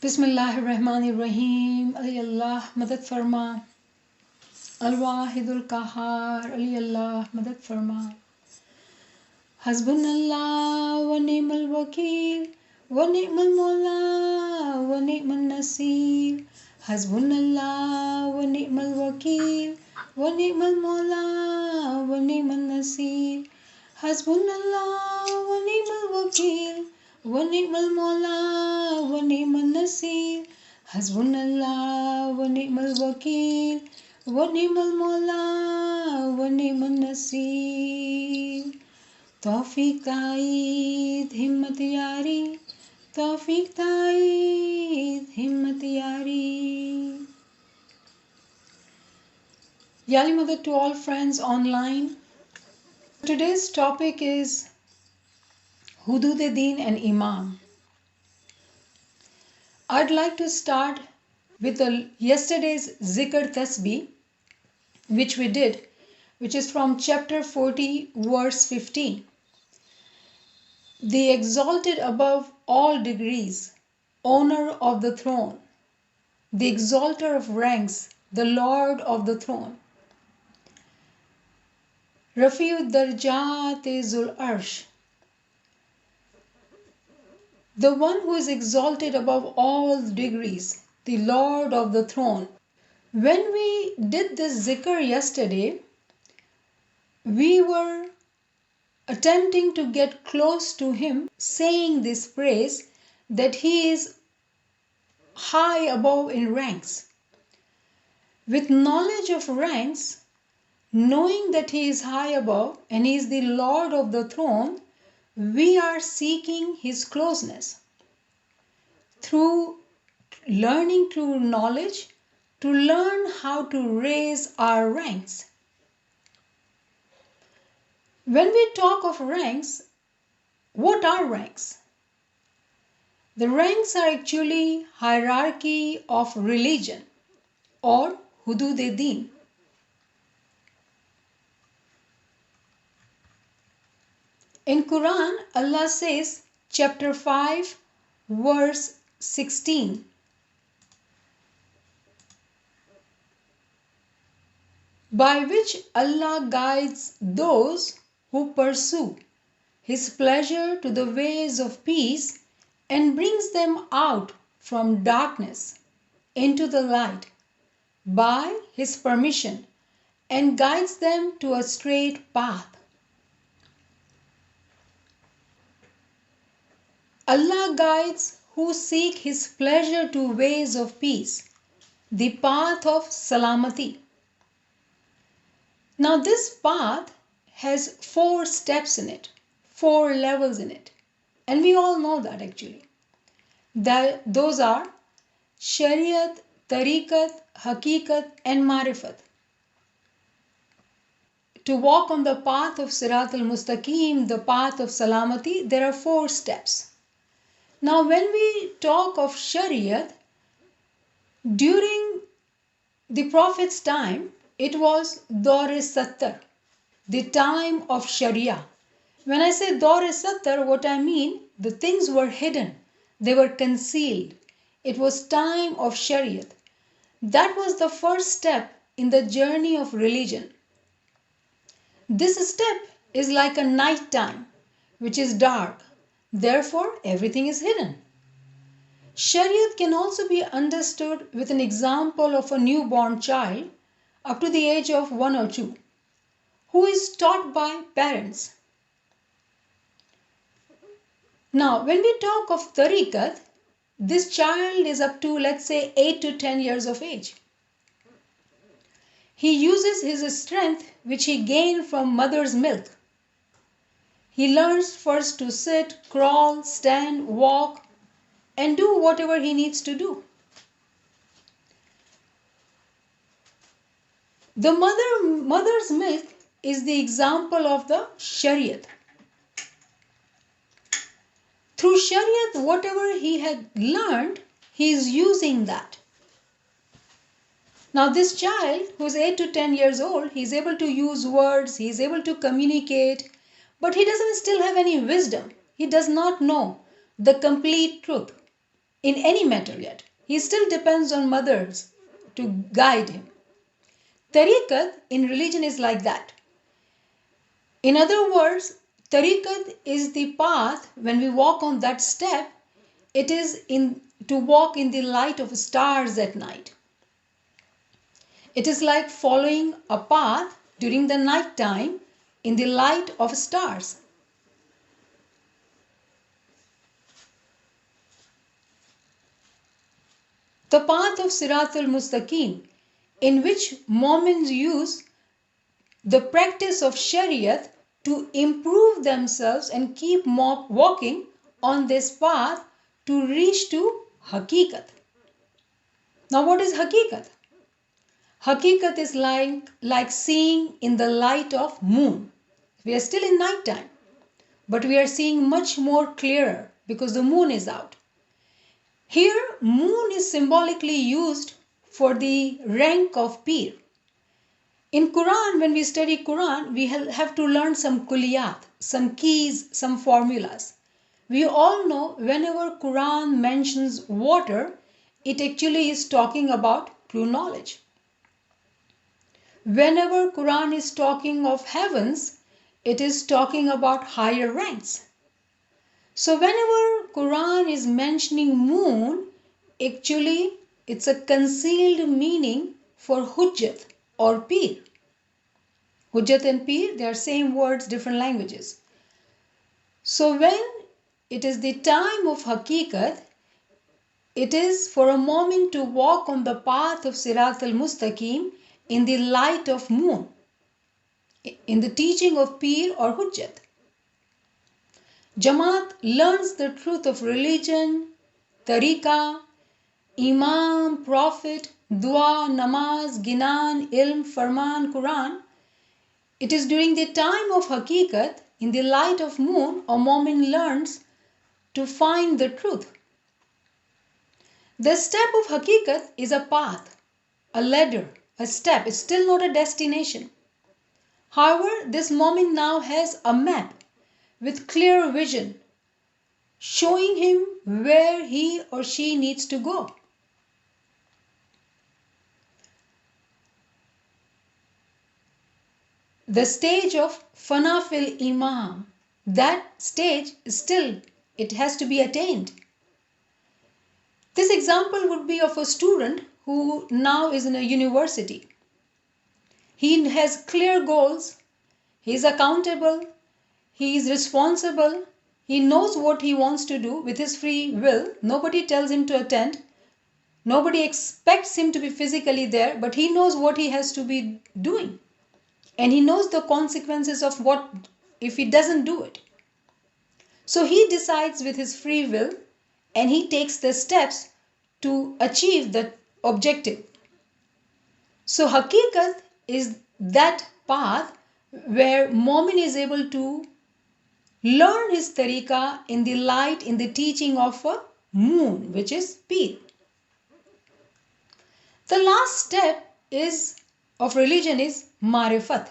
बिस्मिल्लाहिर्रहमानिर्रहीम। अली अल्लाह मदद फरमा। अलवाहिदुल कहार। अली अल्लाह मदद फरमा। हस्बुनल्लाह व निअमल वकील व निअमल मौला व निअमन नसीर। हस्बुनल्लाह व निअमल वकील व निअमल मौला व निअमन नसीर। हस्बुनल्लाह व निअमल वकील व निअमल मौला व निअमन नसीर। हस्बुनल्लाह व निअमल वकील व निअमल मौला व निअमन नसीर। तौफीक ताईद हिम्मत यारी, तौफीक ताईद हिम्मत यारी। Yali Mother to all friends online. Today's topic is Hudud Deen and Imam. I'd like to start with yesterday's Zikr Tasbih, which we did, which is from chapter 40, verse 15. The exalted above all degrees, owner of the throne, the exalter of ranks, the Lord of the throne. Rafi'ud Darjat Zul Arsh, the one who is exalted above all degrees, the Lord of the throne. When we did this zikr yesterday, we were attempting to get close to him, saying this praise that he is high above in ranks. With knowledge of ranks, knowing that he is high above and he is the Lord of the throne, we are seeking his closeness. Through learning through knowledge, to learn how to raise our ranks. When we talk of ranks, what are ranks? The ranks are actually hierarchy of religion or Hudud Deen. In Quran, Allah says, chapter 5, verse 16. By which Allah guides those who pursue His pleasure to the ways of peace and brings them out from darkness into the light by His permission and guides them to a straight path. Allah guides who seek His pleasure to ways of peace, the path of salamati. Now this path has 4 steps in it, 4 levels in it. And we all know that actually. Those are Shariat, Tariqat, Haqiqat and Marifat. To walk on the path of Sirat al-Mustaqim, the path of Salamati, there are 4 steps. Now when we talk of Shariat, during the Prophet's time, it was Daur-e-Sattar, the time of Sharia. When I say Daur-e-Sattar, what I mean, the things were hidden, they were concealed. It was time of Shariat. That was the first step in the journey of religion. This step is like a night time, which is dark. Therefore, everything is hidden. Shariat can also be understood with an example of a newborn child up to the age of 1 or 2, who is taught by parents. Now, when we talk of tariqat, this child is up to, let's say, 8 to 10 years of age. He uses his strength which he gained from mother's milk. He learns first to sit, crawl, stand, walk, and do whatever he needs to do. The mother's milk is the example of the Shariat. Through Shariat, whatever he had learned, he is using that. Now this child who is 8 to 10 years old, he is able to use words, he is able to communicate, but he doesn't still have any wisdom. He does not know the complete truth. in any matter yet. He still depends on mothers to guide him. Tariqat in religion is like that. In other words, tariqat is the path. When we walk on that step, it is to walk in the light of stars at night. It is like following a path during the night time in the light of stars. The path of Siratul Mustaqim, in which Mu'mins use the practice of Shariat to improve themselves and keep walking on this path to reach to Haqiqat. Now what is Haqiqat? Haqiqat is like seeing in the light of moon. We are still in night time, but we are seeing much more clearer because the moon is out. Here, moon is symbolically used for the rank of Pir. In Quran, when we study Quran, we have to learn some kuliyat, some keys, some formulas. We all know whenever Quran mentions water, it actually is talking about true knowledge. Whenever Quran is talking of heavens, it is talking about higher ranks. So whenever Quran is mentioning moon, actually it's a concealed meaning for Hujjat or Pir. Hujjat and Pir, they are same words, different languages. So when it is the time of Haqiqat, it is for a moment to walk on the path of Sirat al-Mustaqim in the light of moon, in the teaching of Pir or Hujjat. Jamaat learns the truth of religion, tariqa, Imam, Prophet, Dua, Namaz, Ginan, Ilm, Farman, Quran. It is during the time of Haqiqat, in the light of moon, a Mu'min learns to find the truth. The step of Haqiqat is a path, a ladder, a step. It's still not a destination. However, this Mu'min now has a map with clear vision, showing him where he or she needs to go. The stage of Fana fil Imam, that stage is still, it has to be attained. This example would be of a student who now is in a university. He has clear goals, he is accountable, he is responsible, he knows what he wants to do with his free will. Nobody tells him to attend, nobody expects him to be physically there, but he knows what he has to be doing. And he knows the consequences of what if he doesn't do it. So he decides with his free will and he takes the steps to achieve that objective. So Haqiqat is that path where Mu'min is able to learn his tariqa in the light, in the teaching of a moon, which is Pir. The last step of religion is Marifat.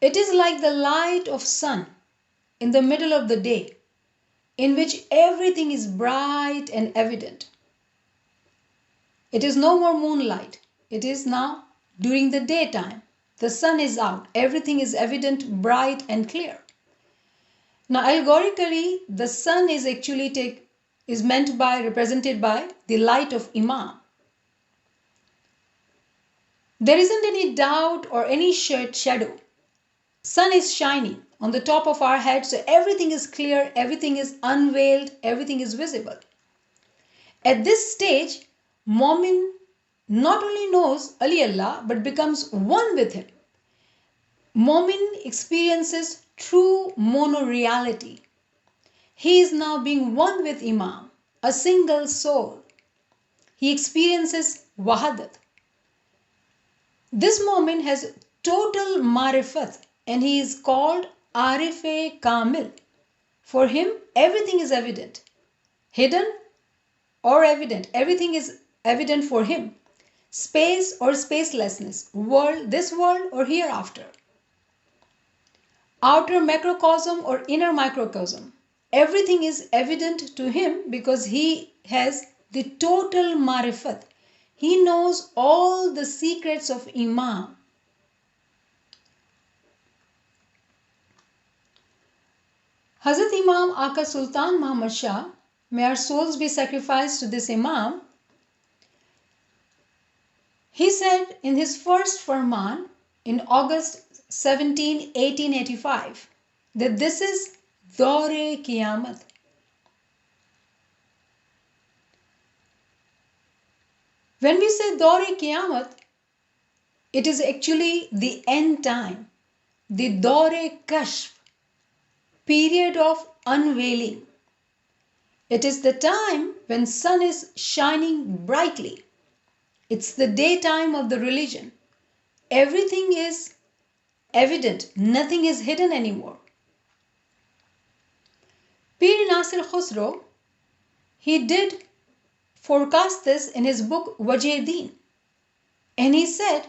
It is like the light of sun in the middle of the day, in which everything is bright and evident. It is no more moonlight. It is now during the daytime. The sun is out. Everything is evident, bright and clear. Now allegorically, the sun is actually represented by the light of Imam. There isn't any doubt or any shadow. Sun is shining on the top of our head, so everything is clear, everything is unveiled, everything is visible. At this stage, Mu'min not only knows Ali Allah but becomes one with him. Mu'min experiences true monoreality. He is now being one with Imam, a single soul. He experiences wahadat. This Mu'min has total marifat and he is called Arif-e Kamil. For him, everything is evident, hidden or evident. Everything is evident for him. Space or spacelessness, world, this world or hereafter. Outer macrocosm or inner microcosm. Everything is evident to him because he has the total marifat. He knows all the secrets of Imam. Hazrat Imam Aka Sultan Muhammad Shah, may our souls be sacrificed to this Imam, he said in his first Farman in August 17, 1885 that this is Daur-e Qiyamat. When we say Daur-e Qiyamat, it is actually the end time, the Daur-e Kashf, period of unveiling. It is the time when sun is shining brightly. It's the daytime of the religion. Everything is evident. Nothing is hidden anymore. Pir Nasir Khusro, he did forecast this in his book Wajh-e-Din. And he said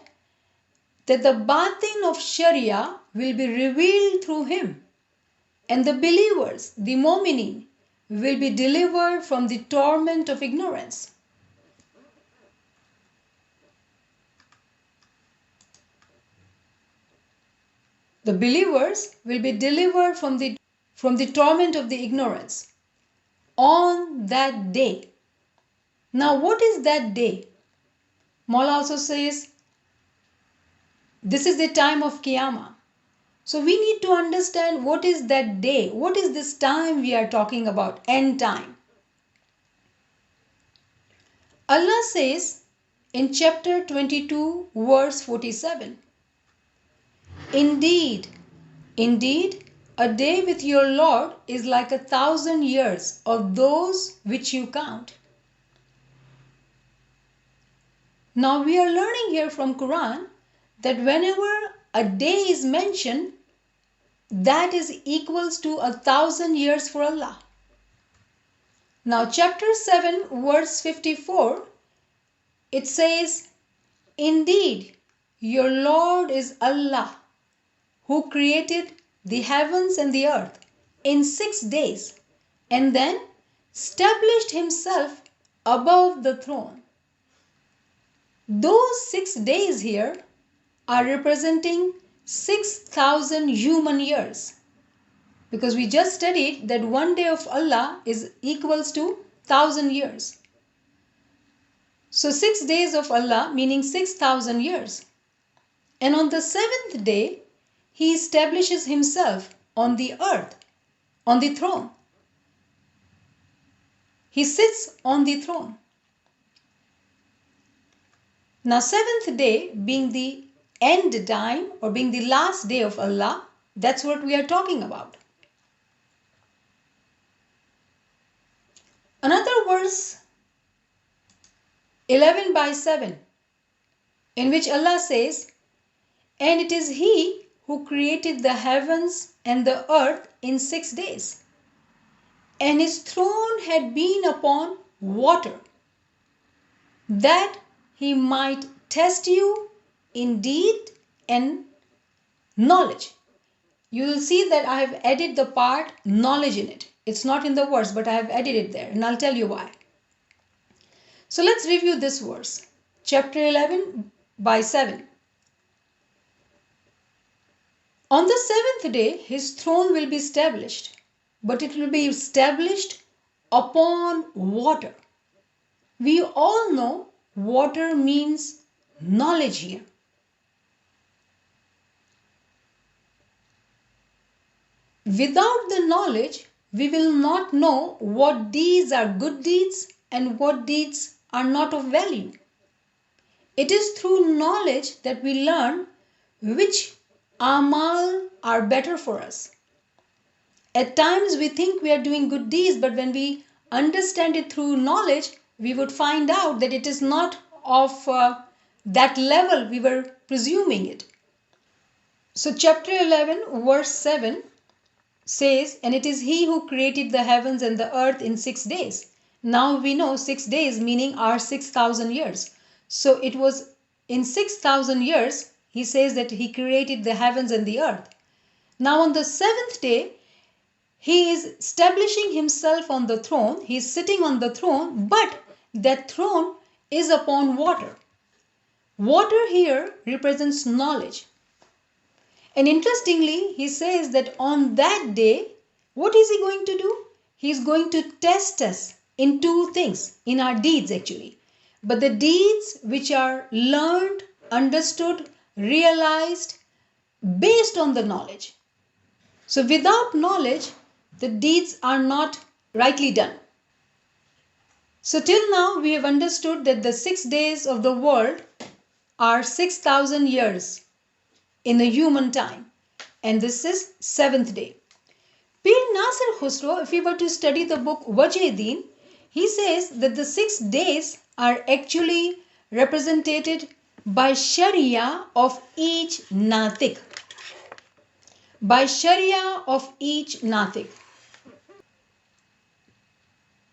that the batin of Sharia will be revealed through him. And the believers, the mu'minin, will be delivered from the torment of ignorance. The believers will be delivered from the torment of the ignorance on that day. Now, what is that day? Maula also says, this is the time of Qiyamah. So we need to understand what is that day. What is this time we are talking about? End time. Allah says in chapter 22, verse 47, Indeed, a day with your Lord is like 1,000 years of those which you count. Now we are learning here from Quran that whenever a day is mentioned, that is equals to 1,000 years for Allah. Now chapter 7 verse 54, it says, Indeed, your Lord is Allah, who created the heavens and the earth in 6 days and then established himself above the throne. Those 6 days here are representing 6,000 human years, because we just studied that one day of Allah is equals to 1,000 years. So 6 days of Allah meaning 6,000 years. And on the 7th day, he establishes himself on the earth, on the throne. He sits on the throne. Now 7th day being the end time or being the last day of Allah, that's what we are talking about. Another verse, 11/7, in which Allah says, And it is He who created the heavens and the earth in 6 days, and His throne had been upon water, that He might test you in deed and knowledge. You will see that I have added the part knowledge in it. It's not in the verse, but I have added it there, and I'll tell you why. So let's review this verse. Chapter 11/7. On the 7th day, his throne will be established, but it will be established upon water. We all know water means knowledge here. Without the knowledge, we will not know what deeds are good deeds and what deeds are not of value. It is through knowledge that we learn which amal are better for us. At times we think we are doing good deeds, but when we understand it through knowledge, we would find out that it is not of that level we were presuming it. So chapter 11 verse 7 says, And it is He who created the heavens and the earth in 6 days. Now we know 6 days meaning are 6,000 years. So it was in 6,000 years, he says that he created the heavens and the earth. Now on the 7th day, He is establishing himself on the throne. He is sitting on the throne, but that throne is upon water. Water here represents knowledge. And interestingly, he says that on that day, what is he going to do? He is going to test us in two things, in our deeds actually. But the deeds which are learned, understood, realized based on the knowledge. So without knowledge, the deeds are not rightly done. So till now we have understood that the 6 days of the world are 6,000 years in the human time, and this is 7th day. Pir Nasir Khusro, if we were to study the book Wajh-e-Din, he says that the 6 days are actually represented by Sharia of each Natik. By Sharia of each Natik.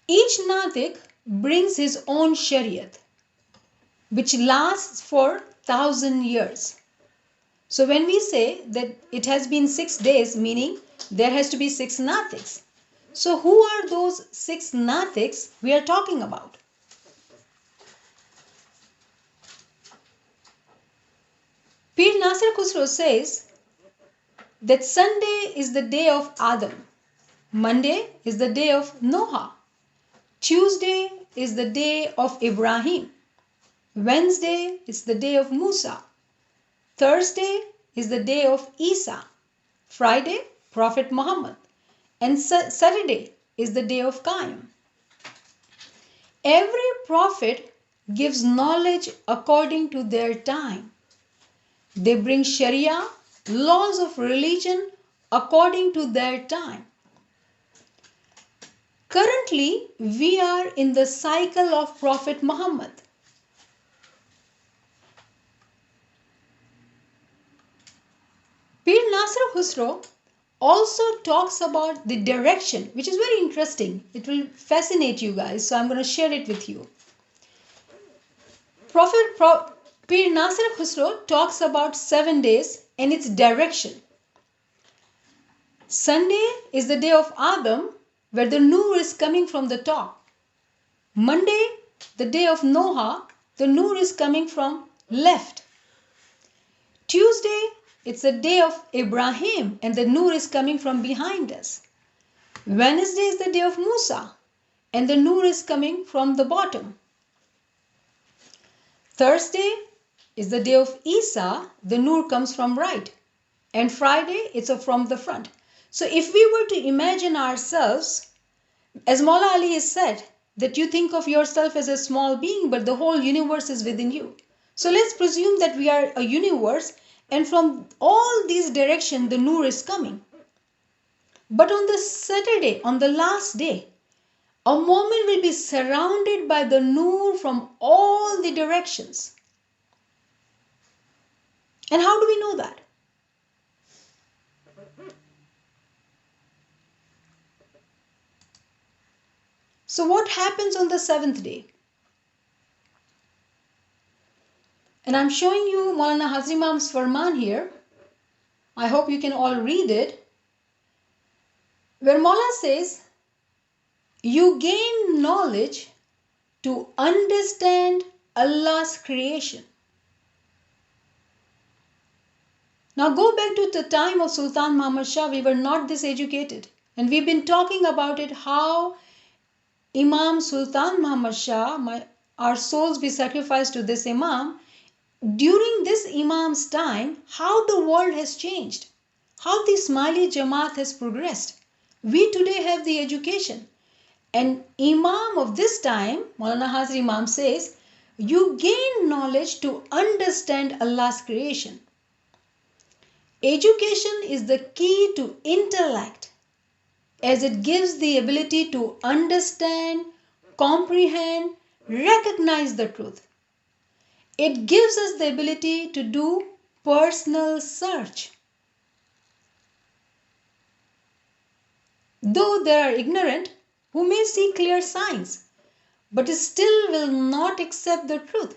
Each Natik brings his own Shariat, which lasts for 1,000 years. So when we say that it has been 6 days, meaning there has to be 6 Natiks. So who are those 6 Natiks we are talking about? Pir Nasir Khusro says that Sunday is the day of Adam, Monday is the day of Noah, Tuesday is the day of Ibrahim, Wednesday is the day of Musa, Thursday is the day of Isa, Friday, Prophet Muhammad, and Saturday is the day of Qayyum. Every prophet gives knowledge according to their time. They bring Sharia, laws of religion according to their time. Currently, we are in the cycle of Prophet Muhammad. Pir Nasir Khusro also talks about the direction, which is very interesting. It will fascinate you guys, so I'm going to share it with you. Pir Nasir Khusro talks about 7 days and its direction. Sunday is the day of Adam, where the Nur is coming from the top. Monday, the day of Noah, the Nur is coming from left. Tuesday, it's the day of Ibrahim and the Nur is coming from behind us. Wednesday is the day of Musa and the Nur is coming from the bottom. Thursday is the day of Isa, the Nur comes from right. And Friday, it's from the front. So if we were to imagine ourselves, as Maula Ali has said, that you think of yourself as a small being, but the whole universe is within you. So let's presume that we are a universe, and from all these directions, the Nur is coming. But on the Saturday, on the last day, a moment will be surrounded by the Nur from all the directions. And how do we know that? So what happens on the 7th day? And I'm showing you Maulana Hazri Imam's Farman here. I hope you can all read it. Where Maula says, you gain knowledge to understand Allah's creation. Now go back to the time of Sultan Muhammad Shah. We were not this educated. And we've been talking about it, how Imam Sultan Muhammad Shah, our souls be sacrificed to this Imam. During this Imam's time, how the world has changed, how the Ismaili Jamaat has progressed. We today have the education. And Imam of this time, Maulana Hazri Imam says, you gain knowledge to understand Allah's creation. Education is the key to intellect, as it gives the ability to understand, comprehend, recognize the truth. It gives us the ability to do personal search. Though there are ignorant who may see clear signs, but still will not accept the truth.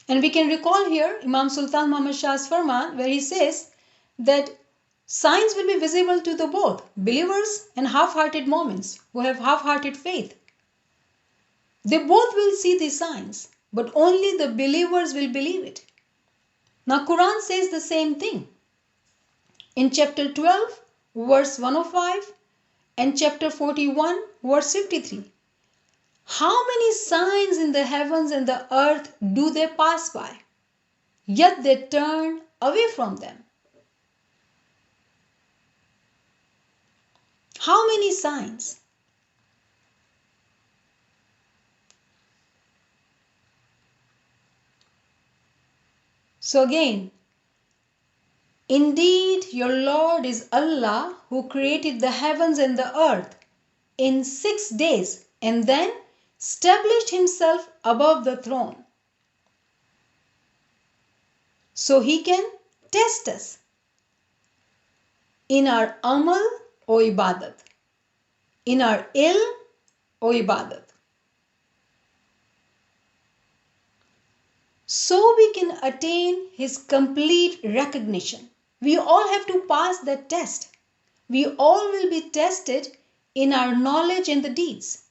And we can recall here Imam Sultan Muhammad Shah's Farman, where he says that Signs will be visible to the both believers and half-hearted moments who have half-hearted faith. They both will see these signs, but only the believers will believe it. Now Quran says the same thing. In chapter 12, verse 105 and chapter 41, verse 53. How many signs in the heavens and the earth do they pass by? Yet they turn away from them. How many signs? So again, indeed your Lord is Allah who created the heavens and the earth in 6 days and then established himself above the throne. So he can test us in our amal or ibadat, in our ilm or ibadat. So we can attain his complete recognition. We all have to pass that test. We all will be tested in our knowledge and the deeds.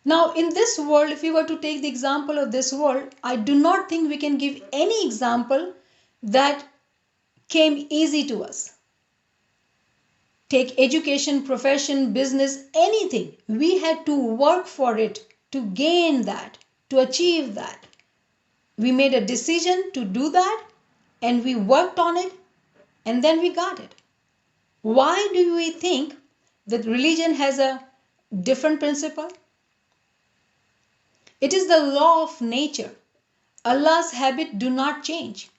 Now in this world, if we were to take the example of this world, I do not think we can give any example that came easy to us. Take education, profession, business, anything. We had to work for it to gain that, to achieve that. We made a decision to do that and we worked on it and then we got it. Why do we think that religion has a different principle? It is the law of nature. Allah's habits do not change.